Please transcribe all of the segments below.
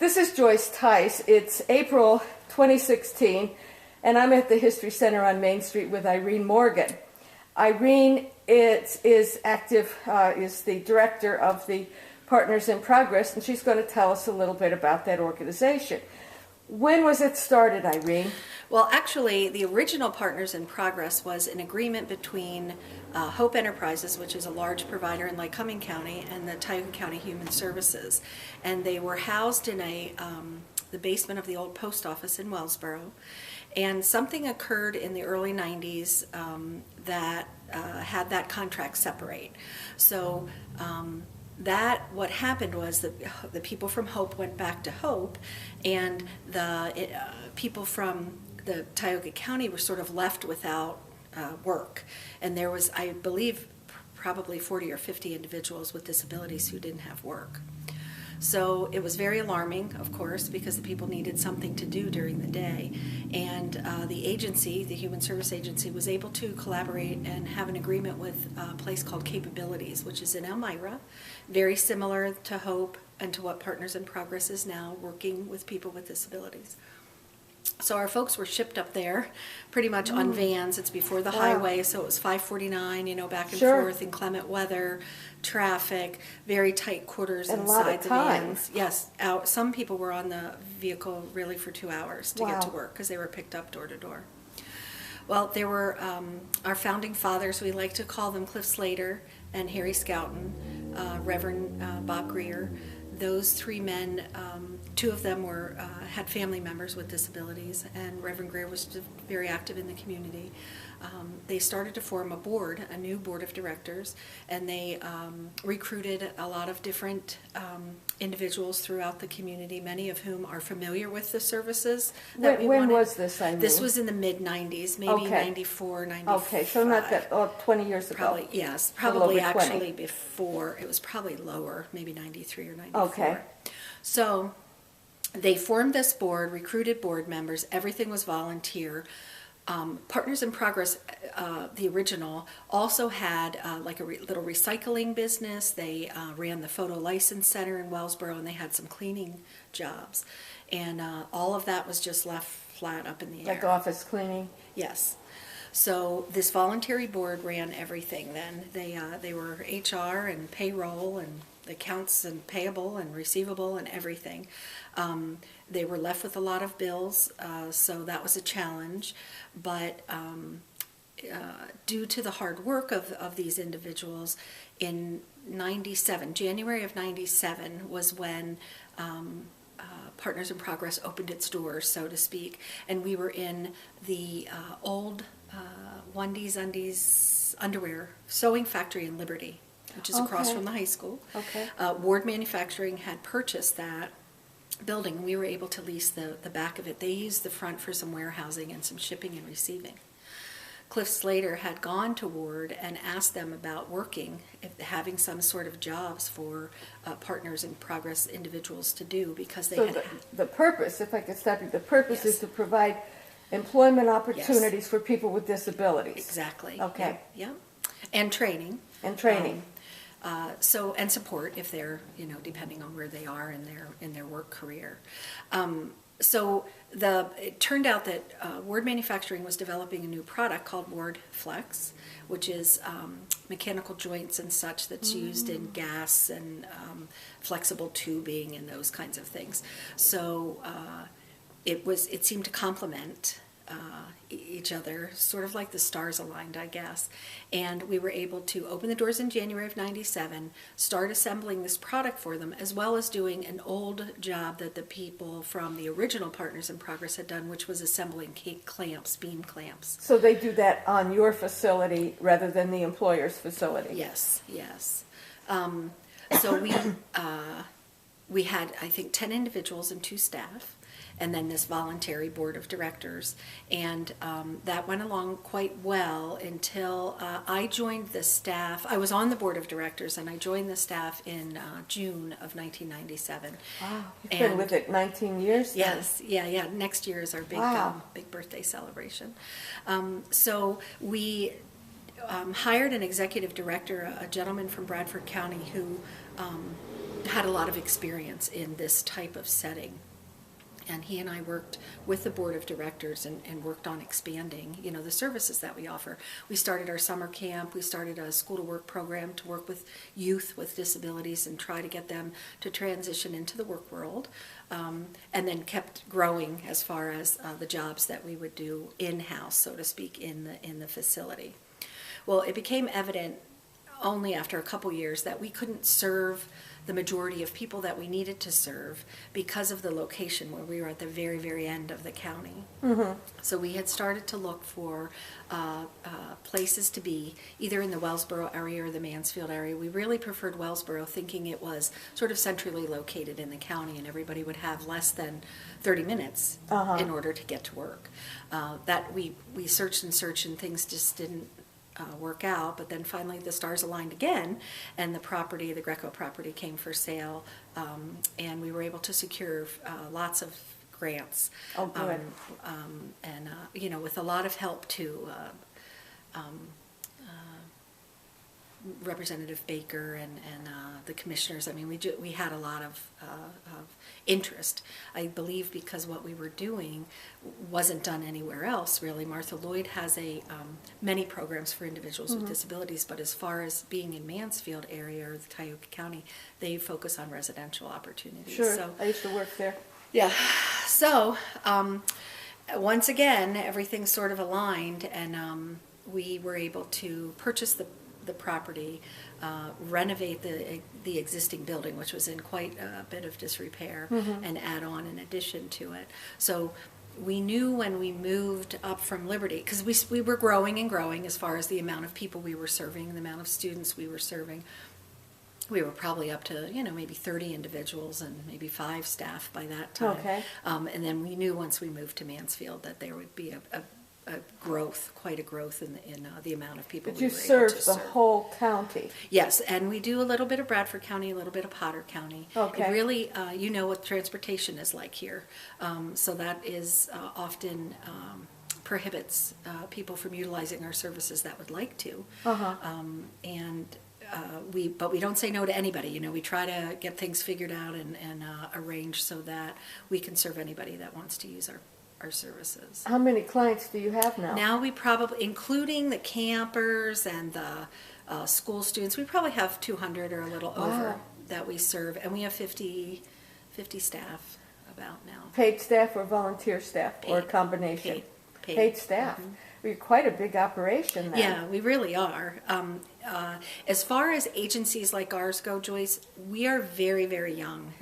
This is Joyce Tice. It's April 2016, and I'm at the History Center on Main Street with Irene Morgan. Irene is the director of the Partners in Progress, and she's going to tell us a little bit about that organization. When was it started, Irene? Well, actually, the original Partners in Progress was an agreement between Hope Enterprises, which is a large provider in Lycoming County, and the Tioga County Human Services. And they were housed in the basement of the old post office in Wellsboro. And something occurred in the early 90s that had that contract separate. So what happened was that the people from Hope went back to Hope, and the people from the Tioga County were sort of left without work. And there was, I believe, probably 40 or 50 individuals with disabilities who didn't have work. So it was very alarming, of course, because the people needed something to do during the day. And the agency, the Human Service Agency, was able to collaborate and have an agreement with a place called Capabilities, which is in Elmira, very similar to Hope and to what Partners in Progress is now, working with people with disabilities. So our folks were shipped up there pretty much on vans. It's before the highway, so it was 549, back and forth, inclement weather, traffic, very tight quarters inside the vans. Yes, some people were on the vehicle really for 2 hours to get to work because they were picked up door to door. Well, there were our founding fathers, we like to call them Cliff Slater and Harry Scouten, Reverend Bob Greer. Those three men, two of them had family members with disabilities, and Reverend Greer was very active in the community. They started to form a new board of directors, and they recruited a lot of different individuals throughout the community, many of whom are familiar with the services that we wanted. When was this, Irene? This was in the mid-90s, maybe 94, 95. Okay, so not that, 20 years ago. Probably, yes, probably actually before. It was probably lower, maybe 93 or 94. Okay. So they formed this board, recruited board members, everything was volunteer. Partners in Progress, the original, also had like a little recycling business. They ran the Photo License Center in Wellsboro, and they had some cleaning jobs. And all of that was just left flat up in the air. Like office cleaning? Yes. So this voluntary board ran everything then. They were HR and payroll and accounts and payable and receivable and everything. They were left with a lot of bills, so that was a challenge. But due to the hard work of these individuals, in January of 97 was when Partners in Progress opened its doors, so to speak, and we were in the old Wendy's Undies underwear sewing factory in Liberty, which is across from the high school. Okay. Ward Manufacturing had purchased that building, and we were able to lease the back of it. They used the front for some warehousing and some shipping and receiving. Cliff Slater had gone to Ward and asked them about having some sort of jobs for Partners in Progress individuals to do, because they the purpose, if I could stop you, the purpose is to provide employment opportunities for people with disabilities. Exactly. Okay. Yeah. And training. And support if they're, depending on where they are in their work career. So it turned out that Ward Manufacturing was developing a new product called Ward Flex, which is mechanical joints and such that's used in gas and flexible tubing and those kinds of things. So it seemed to complement each other, sort of like the stars aligned, I guess. And we were able to open the doors in January of 97, start assembling this product for them, as well as doing an old job that the people from the original Partners in Progress had done, which was assembling clamps, beam clamps. So they do that on your facility rather than the employer's facility? Yes, yes. So we had, I think, 10 individuals and 2 staff, and then this voluntary board of directors, and that went along quite well until I joined the staff. I was on the board of directors, and I joined the staff in June of 1997. Wow, you've been with it 19 years? Yes, yeah. Next year is our big birthday celebration. So we hired an executive director, a gentleman from Bradford County who had a lot of experience in this type of setting. And he and I worked with the board of directors and worked on expanding, the services that we offer. We started our summer camp. We started a school to work program to work with youth with disabilities and try to get them to transition into the work world. And then kept growing as far as the jobs that we would do in-house, so to speak, in the facility. Well, it became evident only after a couple years that we couldn't serve the majority of people that we needed to serve because of the location where we were at the very, very end of the county. Mm-hmm. So we had started to look for places to be, either in the Wellsboro area or the Mansfield area. We really preferred Wellsboro, thinking it was sort of centrally located in the county and everybody would have less than 30 minutes in order to get to work. That we searched and searched and things just didn't work out, but then finally the stars aligned again, and the Greco property came for sale, and we were able to secure lots of grants. Oh, good. And with a lot of help too. Representative Baker and the commissioners. I mean, we had a lot of interest, I believe, because what we were doing wasn't done anywhere else, really. Martha Lloyd has many programs for individuals with disabilities, but as far as being in Mansfield area or the Tioga County, they focus on residential opportunities. Sure, So, I used to work there. yeah. So, once again, everything sort of aligned, and we were able to purchase the property, renovate the existing building, which was in quite a bit of disrepair, and add on an addition to it. So we knew when we moved up from Liberty, because we were growing and growing as far as the amount of people we were serving, the amount of students we were serving. We were probably up to, maybe 30 individuals and maybe 5 staff by that time. Okay. And then we knew once we moved to Mansfield that there would be quite a growth in the amount of people But we you were able serve to the serve. whole county. Yes, and we do a little bit of Bradford County, a little bit of Potter County. Okay. It really, you know what transportation is like here. So that is often prohibits people from utilizing our services that would like to. But we don't say no to anybody. We try to get things figured out and arrange so that we can serve anybody that wants to use our services. How many clients do you have now? Now we probably, including the campers and the school students, we probably have 200 or a little over that we serve, and we have 50 staff about now. Paid staff or volunteer staff, or a combination? Paid staff. You're quite a big operation then. Yeah, we really are. As far as agencies like ours go, Joyce, we are very, very young.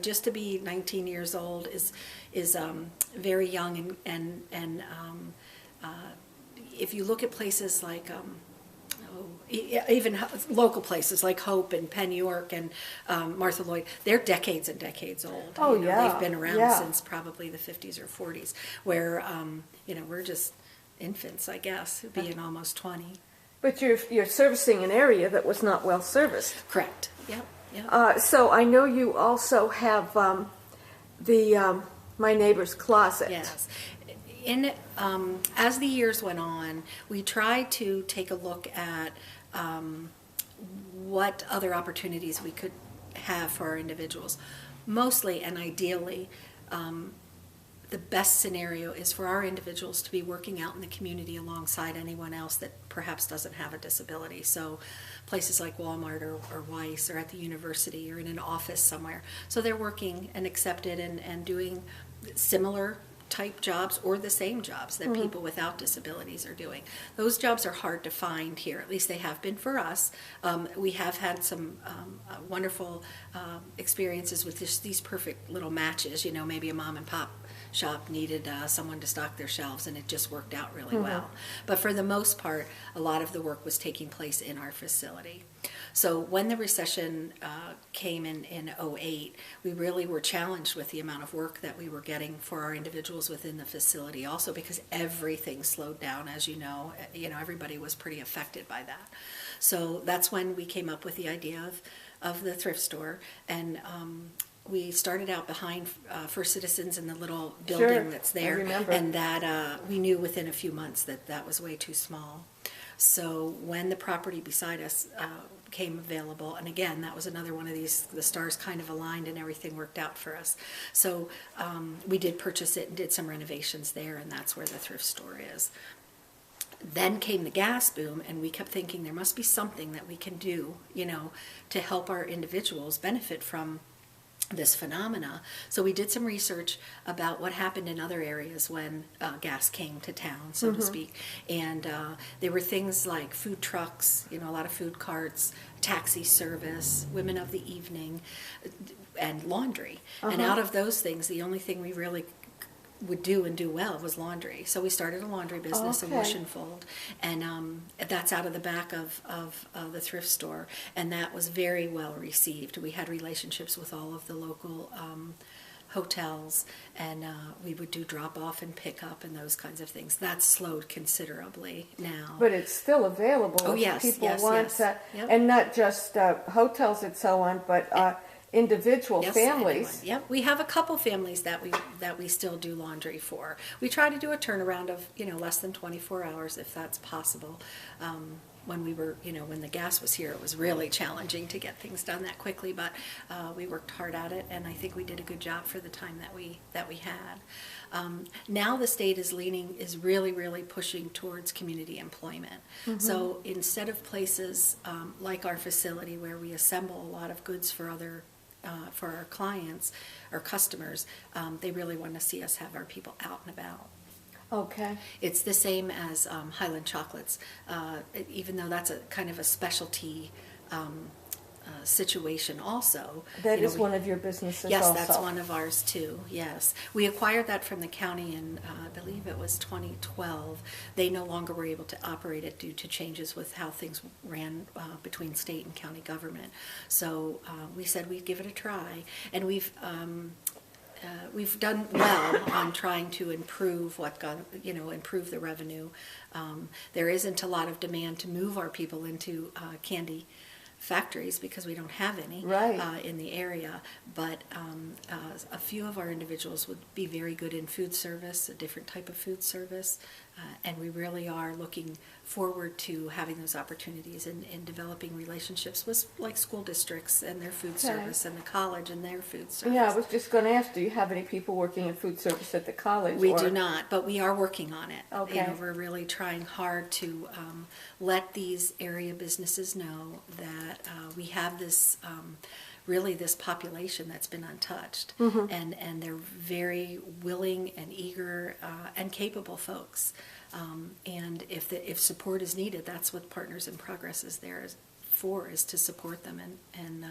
Just to be 19 years old is very young, and if you look at places like even local places like Hope and Penn York and Martha Lloyd, they're decades and decades old. Oh, yeah. They've been around Yeah. since probably the 50s or 40s, where we're just infants, I guess, being almost 20. But you're servicing an area that was not well serviced. Correct. Yep. So I know you also have the My Neighbor's Closet. Yes. As the years went on, we tried to take a look at what other opportunities we could have for our individuals. Mostly and ideally, the best scenario is for our individuals to be working out in the community alongside anyone else that perhaps doesn't have a disability. So places like Walmart or Weiss, or at the university, or in an office somewhere. So they're working and accepted and doing similar type jobs or the same jobs that people without disabilities are doing. Those jobs are hard to find here, at least they have been for us. We have had some wonderful experiences with these perfect little matches. Maybe a mom and pop shop needed someone to stock their shelves, and it just worked out really well. But for the most part, a lot of the work was taking place in our facility. So when the recession came in 2008, we really were challenged with the amount of work that we were getting for our individuals within the facility, also because everything slowed down, as you know. Everybody was pretty affected by that. So that's when we came up with the idea of the thrift store, and we started out behind First Citizens in the little building that's there, I remember. and that we knew within a few months that was way too small. So when the property beside us came available. And again, that was another one of these, the stars kind of aligned and everything worked out for us. So we did purchase it and did some renovations there, and that's where the thrift store is. Then came the gas boom, and we kept thinking there must be something that we can do, to help our individuals benefit from this phenomena. So we did some research about what happened in other areas when gas came to town, so to speak. And there were things like food trucks, a lot of food carts, taxi service, women of the evening, and laundry. And out of those things, the only thing we really would do and do well was laundry. So we started a laundry business, a wash and fold, and that's out of the back of the thrift store, and that was very well received. We had relationships with all of the local hotels, and we would do drop off and pick up and those kinds of things. That's slowed considerably now. But it's still available. Oh, if yes, people yes, want yes. that, Yep. and not just hotels and so on, but individual Yes, families. anyone. Yep, we have a couple families that we still do laundry for. We try to do a turnaround of less than 24 hours if that's possible. When we were when the gas was here, it was really challenging to get things done that quickly, but we worked hard at it, and I think we did a good job for the time that we had. Now the state is really pushing towards community employment. So instead of places like our facility where we assemble a lot of goods for our clients or customers, they really want to see us have our people out and about. Okay. It's the same as Highland Chocolates, even though that's a kind of a specialty situation also. That is one of your businesses yes, also. Yes, that's one of ours too, yes. We acquired that from the county in, I believe it was 2012. They no longer were able to operate it due to changes with how things ran between state and county government. So we said we'd give it a try, and we've done well on trying to improve improve the revenue. There isn't a lot of demand to move our people into candy factories because we don't have any in the area, but a few of our individuals would be very good in food service, a different type of food service, and we really are looking forward to having those opportunities in developing relationships with like school districts and their food service, and the college and their food service. Yeah, I was just going to ask, do you have any people working in food service at the college? We do not, but we are working on it. Okay. We're really trying hard to let these area businesses know that we have this really this population that's been untouched, and they're very willing and eager and capable folks. And if support is needed, that's what Partners in Progress is there for, is to support them and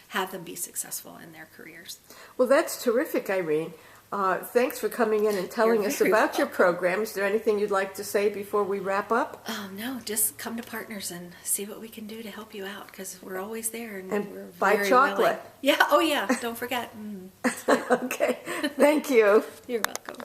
have them be successful in their careers. Well, that's terrific, Irene. Thanks for coming in and telling us about your program. Is there anything you'd like to say before we wrap up? No, just come to Partners and see what we can do to help you out, because we're always there, and we're buy very chocolate. Willing. Yeah, oh yeah, don't forget. Okay, thank you. You're welcome.